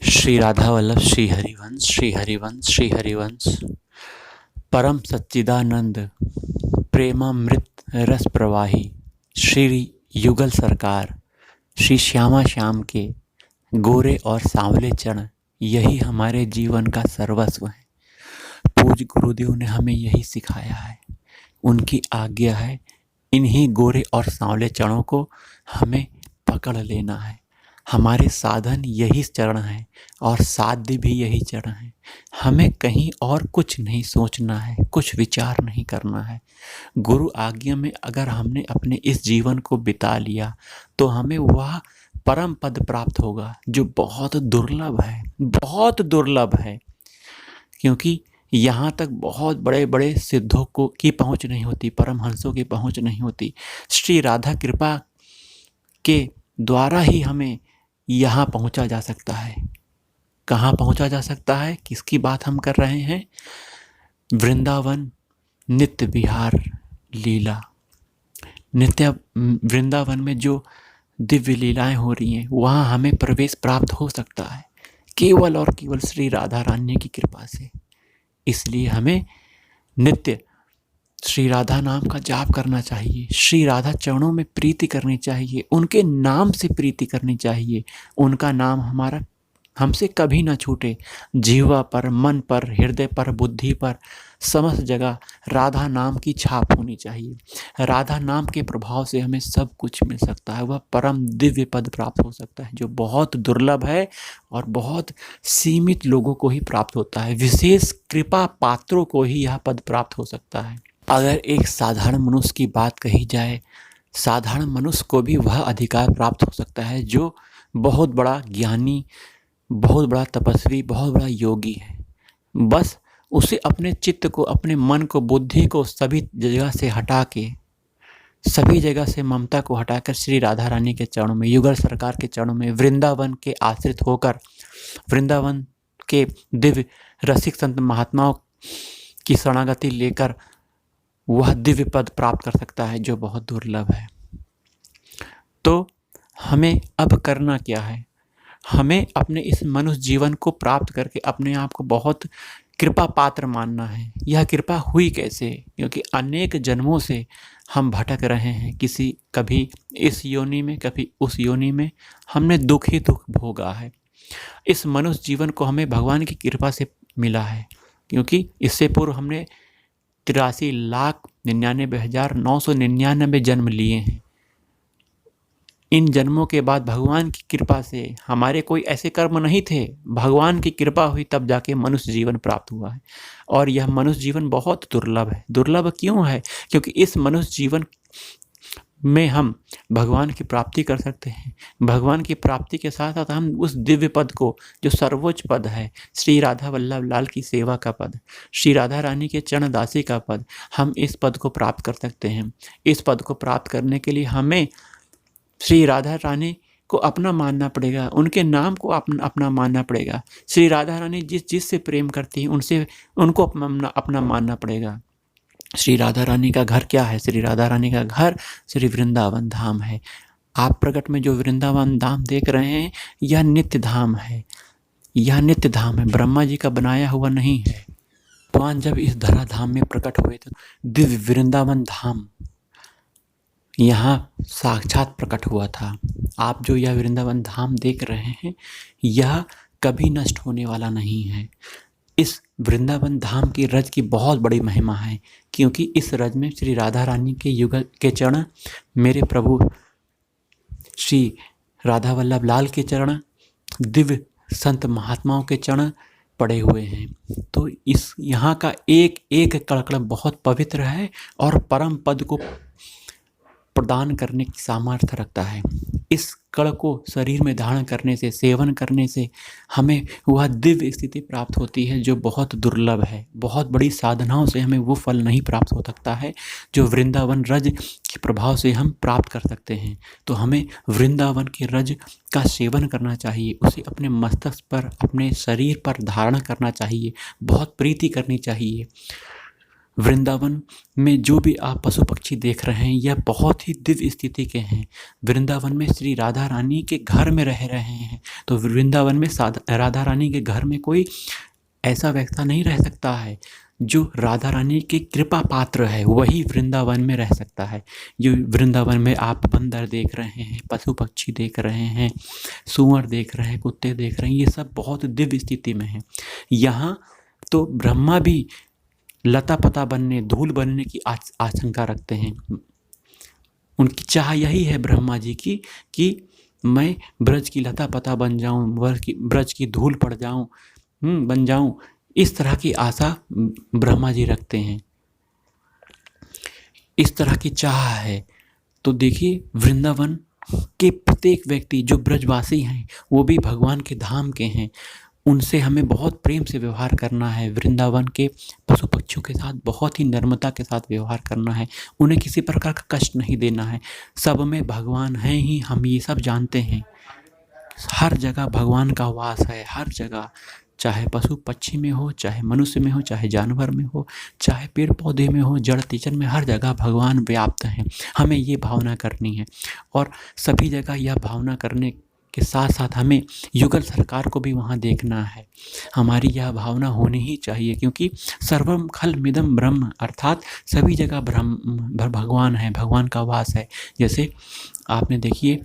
श्री राधा वल्लभ श्री हरिवंश श्री हरिवंश श्री हरिवंश। परम सच्चिदानंद प्रेमामृत रस प्रवाही श्री युगल सरकार श्री श्यामा श्याम के गोरे और सांवले चरण, यही हमारे जीवन का सर्वस्व है। पूज्य गुरुदेव ने हमें यही सिखाया है, उनकी आज्ञा है। इन्हीं गोरे और सांवले चरणों को हमें पकड़ लेना है। हमारे साधन यही चरण हैं और साध्य भी यही चरण हैं। हमें कहीं और कुछ नहीं सोचना है, कुछ विचार नहीं करना है। गुरु आज्ञा में अगर हमने अपने इस जीवन को बिता लिया तो हमें वह परम पद प्राप्त होगा जो बहुत दुर्लभ है, बहुत दुर्लभ है। क्योंकि यहाँ तक बहुत बड़े बड़े सिद्धों को की पहुँच नहीं होती, परमहंसों की पहुँच नहीं होती। श्री राधा कृपा के द्वारा ही हमें यहाँ पहुँचा जा सकता है। कहाँ पहुँचा जा सकता है, किसकी बात हम कर रहे हैं? वृंदावन नित्य विहार लीला। नित्य वृंदावन में जो दिव्य लीलाएं हो रही हैं, वहाँ हमें प्रवेश प्राप्त हो सकता है केवल और केवल श्री राधा रानी की कृपा से। इसलिए हमें नित्य श्री राधा नाम का जाप करना चाहिए, श्री राधा चरणों में प्रीति करनी चाहिए, उनके नाम से प्रीति करनी चाहिए। उनका नाम हमारा हमसे कभी ना छूटे। जीवा पर, मन पर, हृदय पर, बुद्धि पर, समस्त जगह राधा नाम की छाप होनी चाहिए। राधा नाम के प्रभाव से हमें सब कुछ मिल सकता है। वह परम दिव्य पद प्राप्त हो सकता है जो बहुत दुर्लभ है और बहुत सीमित लोगों को ही प्राप्त होता है। विशेष कृपा पात्रों को ही यह पद प्राप्त हो सकता है। अगर एक साधारण मनुष्य की बात कही जाए, साधारण मनुष्य को भी वह अधिकार प्राप्त हो सकता है जो बहुत बड़ा ज्ञानी, बहुत बड़ा तपस्वी, बहुत बड़ा योगी है। बस उसे अपने चित्त को, अपने मन को, बुद्धि को सभी जगह से हटा के, सभी जगह से ममता को हटाकर श्री राधा रानी के चरणों में, युगल सरकार के चरणों में, वृंदावन के आश्रित होकर, वृंदावन के दिव्य रसिक संत महात्माओं की शरणागति लेकर वह दिव्य पद प्राप्त कर सकता है जो बहुत दुर्लभ है। तो हमें अब करना क्या है? हमें अपने इस मनुष्य जीवन को प्राप्त करके अपने आप को बहुत कृपा पात्र मानना है। यह कृपा हुई कैसे? क्योंकि अनेक जन्मों से हम भटक रहे हैं, कभी इस योनि में, कभी उस योनि में हमने दुख ही दुख भोगा है। इस मनुष्य जीवन को हमें भगवान की कृपा से मिला है, क्योंकि इससे पूर्व हमने 83,99,999 जन्म लिए हैं। इन जन्मों के बाद भगवान की कृपा से, हमारे कोई ऐसे कर्म नहीं थे, भगवान की कृपा हुई तब जाके मनुष्य जीवन प्राप्त हुआ है। और यह मनुष्य जीवन बहुत दुर्लभ है। दुर्लभ क्यों है? क्योंकि इस मनुष्य जीवन में हम भगवान की प्राप्ति कर सकते हैं। भगवान की प्राप्ति के साथ साथ हम उस दिव्य पद को, जो सर्वोच्च पद है, श्री राधा वल्लभ लाल की सेवा का पद, श्री राधा रानी के चरण दासी का पद, हम इस पद को प्राप्त कर सकते हैं। इस पद को प्राप्त करने के लिए हमें श्री राधा रानी को अपना मानना पड़ेगा, उनके नाम को अपना मानना पड़ेगा। श्री राधा रानी जिस से प्रेम करती हैं उनको अपना मानना पड़ेगा। श्री राधा रानी का घर क्या है? श्री राधा रानी का घर श्री वृंदावन धाम है। आप प्रकट में जो वृंदावन धाम देख रहे हैं, यह नित्य धाम है। यह नित्य धाम है, ब्रह्मा जी का बनाया हुआ नहीं है। भगवान जब इस धरा धाम में प्रकट हुए तो दिव्य वृंदावन धाम यहाँ साक्षात प्रकट हुआ था। आप जो यह वृंदावन धाम देख रहे हैं, यह कभी नष्ट होने वाला नहीं है। इस वृंदावन धाम की रज की बहुत बड़ी महिमा है, क्योंकि इस रज में श्री राधा रानी के युगल के चरण, मेरे प्रभु श्री राधा वल्लभ लाल के चरण, दिव्य संत महात्माओं के चरण पड़े हुए हैं। तो इस यहाँ का एक एक कण बहुत पवित्र है और परम पद को प्रदान करने की सामर्थ्य रखता है। इस कण को शरीर में धारण करने से, सेवन करने से हमें वह दिव्य स्थिति प्राप्त होती है जो बहुत दुर्लभ है। बहुत बड़ी साधनाओं से हमें वो फल नहीं प्राप्त हो सकता है जो वृंदावन रज के प्रभाव से हम प्राप्त कर सकते हैं। तो हमें वृंदावन के रज का सेवन करना चाहिए, उसे अपने मस्तक पर, अपने शरीर पर धारण करना चाहिए, बहुत प्रीति करनी चाहिए। वृंदावन में जो भी आप पशु पक्षी देख रहे हैं यह बहुत ही दिव्य स्थिति के हैं। वृंदावन में श्री राधा रानी के घर में रह रहे हैं, तो वृंदावन में राधा रानी के घर में कोई ऐसा व्यक्ति नहीं रह सकता है जो राधा रानी के कृपा पात्र है, वही वृंदावन में रह सकता है। जो वृंदावन में आप बंदर देख रहे हैं, पशु पक्षी देख रहे हैं, सूअर देख रहे हैं, कुत्ते देख रहे हैं, ये सब बहुत दिव्य स्थिति में है। यहाँ तो ब्रह्मा भी लता पता बनने, धूल बनने की आशंका रखते हैं। उनकी चाह यही है ब्रह्मा जी की कि मैं ब्रज की लता पता बन जाऊं, ब्रज की धूल पड़ जाऊं, बन जाऊं, इस तरह की आशा ब्रह्मा जी रखते हैं, इस तरह की चाह है। तो देखिए वृंदावन के प्रत्येक व्यक्ति जो ब्रजवासी हैं वो भी भगवान के धाम के हैं, उनसे हमें बहुत प्रेम से व्यवहार करना है। वृंदावन के पशु पक्षियों के साथ बहुत ही नम्रता के साथ व्यवहार करना है, उन्हें किसी प्रकार का कष्ट नहीं देना है। सब में भगवान हैं ही, हम ये सब जानते हैं। हर जगह भगवान का वास है, हर जगह, चाहे पशु पक्षी में हो, चाहे मनुष्य में हो, चाहे जानवर में हो, चाहे पेड़ पौधे में हो, जड़ तीचन में, हर जगह भगवान व्याप्त हैं। हमें ये भावना करनी है और सभी जगह यह भावना करने के साथ साथ हमें युगल सरकार को भी वहाँ देखना है। हमारी यह भावना होनी ही चाहिए, क्योंकि सर्वम खलमिदं ब्रह्म, अर्थात सभी जगह ब्रह्म भगवान है, भगवान का वास है। जैसे आपने देखिए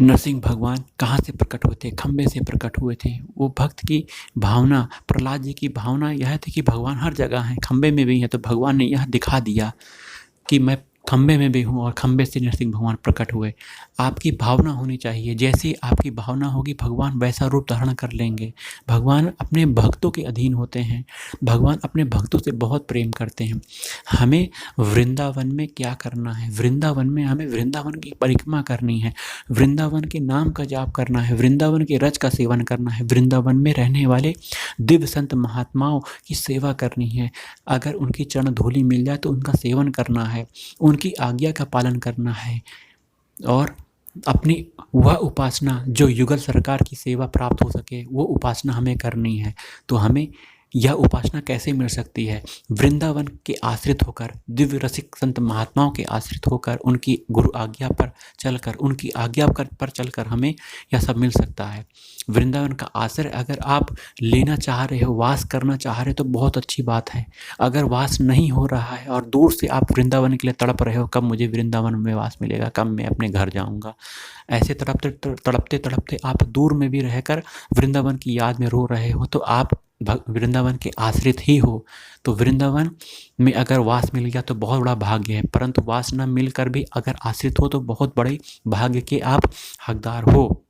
नरसिंह भगवान कहाँ से प्रकट हुए थे? खम्बे से प्रकट हुए थे। वो भक्त की भावना, प्रहलाद जी की भावना यह थी कि भगवान हर जगह हैं, खम्बे में भी हैं, तो भगवान ने यह दिखा दिया कि मैं खम्बे में भी हूँ और खम्बे से नरसिंह भगवान प्रकट हुए। आपकी भावना होनी चाहिए, जैसी आपकी भावना होगी भगवान वैसा रूप धारण कर लेंगे। भगवान अपने भक्तों के अधीन होते हैं, भगवान अपने भक्तों से बहुत प्रेम करते हैं। हमें वृंदावन में क्या करना है? वृंदावन में हमें वृंदावन की परिक्रमा करनी है, वृंदावन के नाम का जाप करना है, वृंदावन के रज का सेवन करना है, वृंदावन में रहने वाले दिव्य संत महात्माओं की सेवा करनी है। अगर उनकी चरण धूलि मिल जाए तो उनका सेवन करना है, उनकी आज्ञा का पालन करना है और अपनी वह उपासना जो युगल सरकार की सेवा प्राप्त हो सके वो उपासना हमें करनी है। तो हमें यह उपासना कैसे मिल सकती है? वृंदावन के आश्रित होकर, दिव्य रसिक संत महात्माओं के आश्रित होकर, उनकी गुरु आज्ञा पर चलकर, उनकी आज्ञा पर चलकर हमें यह सब मिल सकता है। वृंदावन का आश्रय अगर आप लेना चाह रहे हो, वास करना चाह रहे हो तो बहुत अच्छी बात है। अगर वास नहीं हो रहा है और दूर से आप वृंदावन के लिए तड़प रहे हो, कब मुझे वृंदावन में वास मिलेगा, कब मैं अपने घर जाऊँगा, ऐसे तड़पते तड़पते आप दूर में भी रहकर वृंदावन की याद में रो रहे हो, तो आप वृंदावन के आश्रित ही हो। तो वृंदावन में अगर वास मिल गया तो बहुत बड़ा भाग्य है, परंतु वास न मिलकर भी अगर आश्रित हो तो बहुत बड़े भाग्य के आप हकदार हो।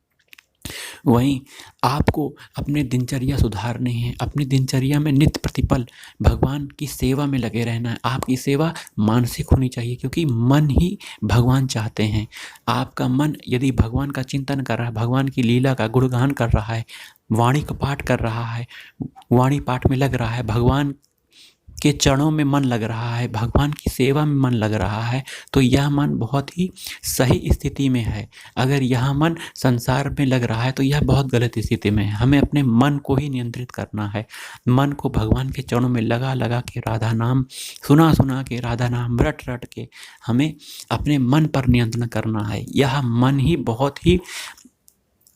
वहीं आपको अपने दिनचर्या सुधारनी है, अपनी दिनचर्या में नित्य प्रतिपल भगवान की सेवा में लगे रहना है। आपकी सेवा मानसिक होनी चाहिए, क्योंकि मन ही भगवान चाहते हैं। आपका मन यदि भगवान का चिंतन कर रहा है, भगवान की लीला का गुणगान कर रहा है, वाणी का पाठ कर रहा है, वाणी पाठ में लग रहा है, भगवान के चरणों में मन लग रहा है, भगवान की सेवा में मन लग रहा है, तो यह मन बहुत ही सही स्थिति में है। अगर यह मन संसार में लग रहा है तो यह बहुत गलत स्थिति में है। हमें अपने मन को ही नियंत्रित करना है, मन को भगवान के चरणों में लगा लगा के, राधा नाम सुना सुना के, राधा नाम रट रट के हमें अपने मन पर नियंत्रण करना है। यह मन ही बहुत ही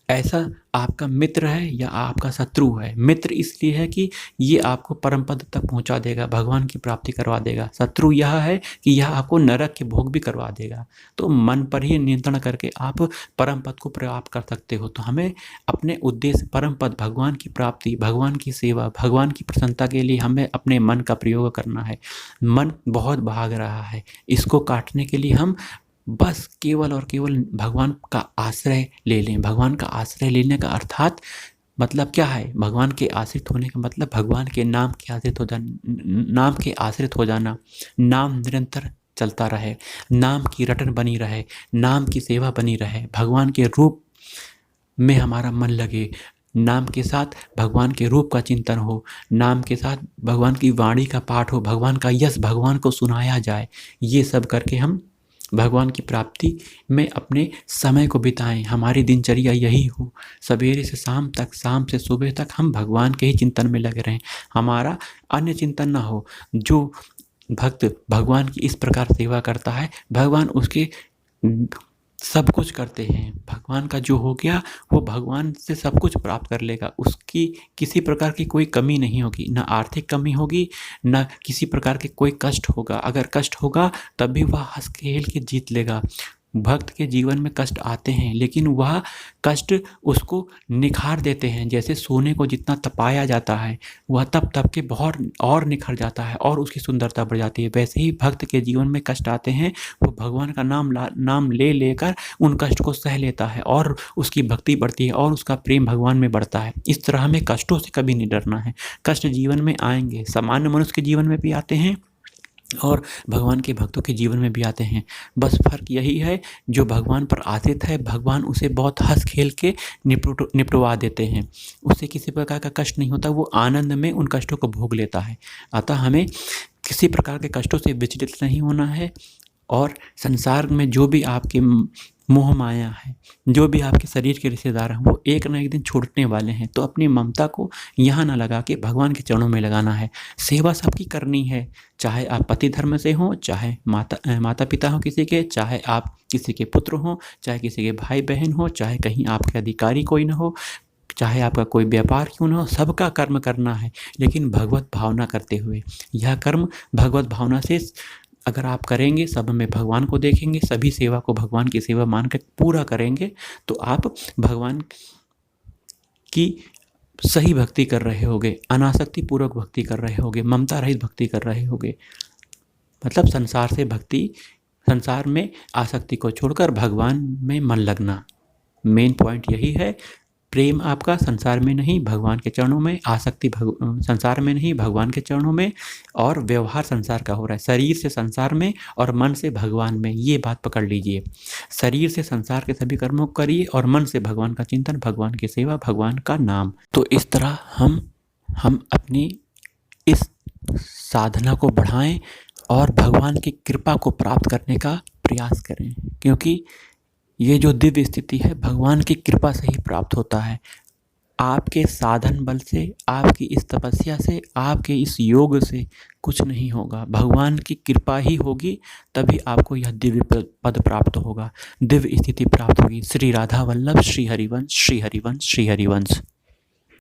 ऐसा आपका मित्र है या आपका शत्रु है। मित्र इसलिए है कि ये आपको परम पद तक पहुंचा देगा, भगवान की प्राप्ति करवा देगा। शत्रु यह है कि यह आपको नरक के भोग भी करवा देगा। तो मन पर ही नियंत्रण करके आप परम पद को प्राप्त कर सकते हो। तो हमें अपने उद्देश्य परम पद, भगवान की प्राप्ति, भगवान की सेवा, भगवान की प्रसन्नता के लिए हमें अपने मन का प्रयोग करना है। मन बहुत भाग रहा है, इसको काटने के लिए हम बस केवल और केवल भगवान का आश्रय ले लें। भगवान का आश्रय लेने का अर्थात मतलब क्या है? भगवान के आश्रित होने का मतलब भगवान के नाम के आश्रित हो जाना, नाम के आश्रित हो जाना। नाम निरंतर चलता रहे, नाम की रटन बनी रहे, नाम की सेवा बनी रहे, भगवान के रूप में हमारा मन लगे, नाम के साथ भगवान के रूप का चिंतन हो, नाम के साथ भगवान की वाणी का पाठ हो, भगवान का यश भगवान को सुनाया जाए। ये सब करके हम भगवान की प्राप्ति में अपने समय को बिताएं। हमारी दिनचर्या यही हो, सवेरे से शाम तक, शाम से सुबह तक हम भगवान के ही चिंतन में लगे रहें। हमारा अन्य चिंतन ना हो। जो भक्त भगवान की इस प्रकार सेवा करता है, भगवान उसके सब कुछ करते हैं। भगवान का जो हो गया वो भगवान से सब कुछ प्राप्त कर लेगा। उसकी किसी प्रकार की कोई कमी नहीं होगी, ना आर्थिक कमी होगी, ना किसी प्रकार के कोई कष्ट होगा। अगर कष्ट होगा तब भी वह हंस खेल के जीत लेगा। भक्त के जीवन में कष्ट आते हैं, लेकिन वह कष्ट उसको निखार देते हैं। जैसे सोने को जितना तपाया जाता है वह तप तप के बहुत और निखर जाता है और उसकी सुंदरता बढ़ जाती है, वैसे ही भक्त के जीवन में कष्ट आते हैं, वो भगवान का नाम ले लेकर उन कष्ट को सह लेता है और उसकी भक्ति बढ़ती है और उसका प्रेम भगवान में बढ़ता है। इस तरह हमें कष्टों से कभी नहीं डरना है। कष्ट जीवन में आएंगे, सामान्य मनुष्य के जीवन में भी आते हैं और भगवान के भक्तों के जीवन में भी आते हैं। बस फ़र्क यही है, जो भगवान पर आश्रित है भगवान उसे बहुत हंस खेल के निपटवा देते हैं। उससे किसी प्रकार का कष्ट नहीं होता, वो आनंद में उन कष्टों को भोग लेता है। अतः हमें किसी प्रकार के कष्टों से विचलित नहीं होना है और संसार में जो भी आपके मोह माया है, जो भी आपके शरीर के रिश्तेदार हैं, वो एक ना एक दिन छूटने वाले हैं। तो अपनी ममता को यहाँ ना लगा के भगवान के चरणों में लगाना है। सेवा सबकी करनी है, चाहे आप पति धर्म से हों, चाहे माता पिता हों किसी के, चाहे आप किसी के पुत्र हों, चाहे किसी के भाई बहन हों, चाहे कहीं आपके अधिकारी कोई ना हो, चाहे आपका कोई व्यापार क्यों ना हो, सबका कर्म करना है, लेकिन भगवत भावना करते हुए। यह कर्म भगवत भावना से अगर आप करेंगे, सब में भगवान को देखेंगे, सभी सेवा को भगवान की सेवा मान कर पूरा करेंगे, तो आप भगवान की सही भक्ति कर रहे होगे, अनासक्ति पूर्वक भक्ति कर रहे होगे, ममता रहित भक्ति कर रहे होगे। मतलब संसार से भक्ति, संसार में आसक्ति को छोड़कर भगवान में मन लगना। मेन पॉइंट यही है। प्रेम आपका संसार में नहीं भगवान के चरणों में, आसक्ति संसार में नहीं भगवान के चरणों में, और व्यवहार संसार का हो रहा है शरीर से संसार में और मन से भगवान में। ये बात पकड़ लीजिए, शरीर से संसार के सभी कर्मों को करिए और मन से भगवान का चिंतन, भगवान की सेवा, भगवान का नाम। तो इस तरह हम अपनी इस साधना को बढ़ाएं और भगवान की कृपा को प्राप्त करने का प्रयास करें, क्योंकि ये जो दिव्य स्थिति है भगवान की कृपा से ही प्राप्त होता है। आपके साधन बल से, आपकी इस तपस्या से, आपके इस योग से कुछ नहीं होगा। भगवान की कृपा ही होगी, तभी आपको यह दिव्य पद प्राप्त होगा, दिव्य स्थिति प्राप्त होगी। श्री राधा वल्लभ, श्री हरिवंश, श्री हरिवंश, श्री हरिवंश।